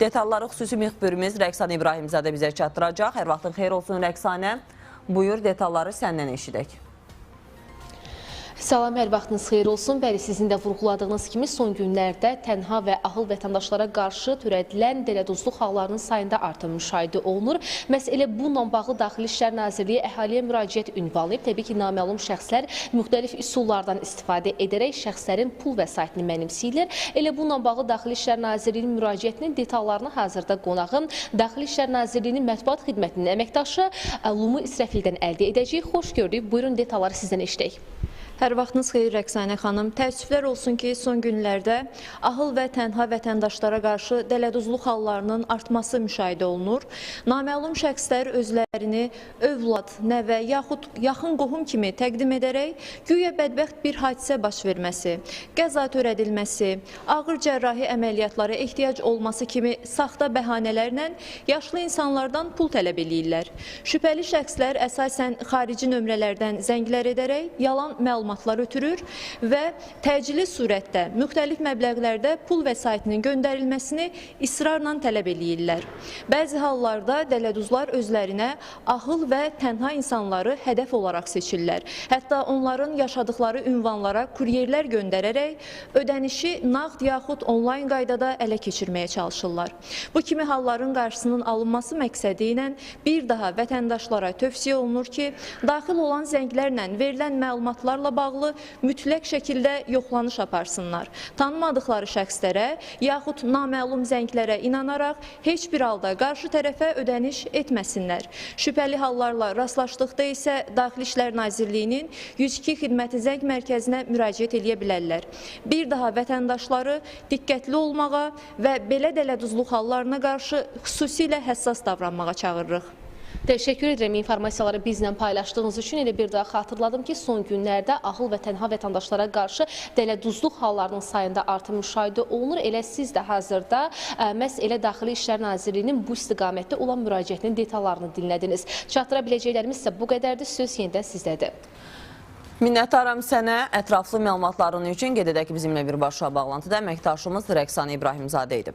Detalları xüsusi müxbirimiz Rəqsanə İbrahimzadə bizə çatdıracaq. Hər vaxtın xeyir olsun Rəqsanə. Buyur, detalları səndən eşidək. Salam, hər vaxtınız xeyir olsun. Bəli, sizin də vurğuladığınız kimi son günlərdə tənha və ahıl vətəndaşlara qarşı törədilən dələduzluq hallarının sayında artım müşahidə olunur. Məhz elə bununla bağlı Daxili İşlər Nazirliyi əhaliyə müraciət ünvanlayıb. Təbii ki, naməlum şəxslər müxtəlif üsullardan istifadə edərək şəxslərin pul vəsaitini mənimsəyirlər. Elə bununla bağlı Daxili İşlər Nazirliyinin müraciətinin detallarını hazırda qonağım Daxili İşlər Nazirliyinin mətbuat xidmətinin əməkdaşı Lumu İsrəfildən əldə edəcəyik. Xoş gördük. Buyurun, detalları sizdən eşidək. Hər vaxtınız xeyir Rəqsanə xanım. Təəssüflər olsun ki, son günlərdə ahıl və tənha vətəndaşlara qarşı dələduzluq hallarının artması müşahidə olunur. Naməlum şəxslər özlərini övlad, nəvə yaxud yaxın qohum kimi təqdim edərək güya bədbəxt bir hadisə baş verməsi, qəza törədilməsi, ağır cərrahi əməliyyatlara ehtiyac olması kimi saxta bəhanələrlə yaşlı insanlardan pul tələb eləyirlər. Şübhəli şəxslər əsasən xarici nömrələrdən zənglər edərək yalan məlumatlar ötürür və təcili surətdə müxtəlif məbləğlərdə pul vəsaitinin göndərilməsini israrla tələb eləyirlər. Bəzi hallarda dələduzlar özlərinə ahıl və tənha insanları hədəf olaraq seçirlər. Hətta onların yaşadıkları ünvanlara kuryerlər göndərərək ödənişi nağd yaxud onlayn qaydada ələ keçirməyə çalışırlar. Bu kimi halların qarşısının alınması məqsədi ilə bir daha vətəndaşlara tövsiyə olunur ki, daxil olan zənglərlə verilən məlumatlarla bağlı mütləq şəkildə yoxlanış aparsınlar. Tanımadıkları şəxslərə yaxud naməlum zənglərə inanaraq heç bir halda qarşı tərəfə ödəniş etməsinlər. Şübhəli hallarla rastlaşdıqda isə Daxili İşlər Nazirliyinin 102 xidməti zəng mərkəzinə müraciət edə bilərlər. Bir daha vətəndaşları diqqətli olmağa və belə dələduzluq hallarına qarşı xüsusilə həssas davranmağa çağırırıq. Təşəkkür edirəm informasiyaları bizlə paylaşdığınız üçün. Elə bir daha xatırladım ki, son günlərdə ahıl və tənha vətəndaşlara qarşı dələduzluq hallarının sayında artım müşahidə olunur. Elə siz də hazırda məhz elə Daxili İşlər Nazirliyinin bu istiqamətdə olan müraciətinin detallarını dinlədiniz. Çatdıra biləcəklərimiz isə bu qədərdir. Söz yenidən sizdədir. Minnətdaram sənə ətraflı məlumatların üçün. Qeyd edək ki, bizimlə birbaşa bağlantıda əməkdaşımız Rəqsanə İbrahimzadə idi.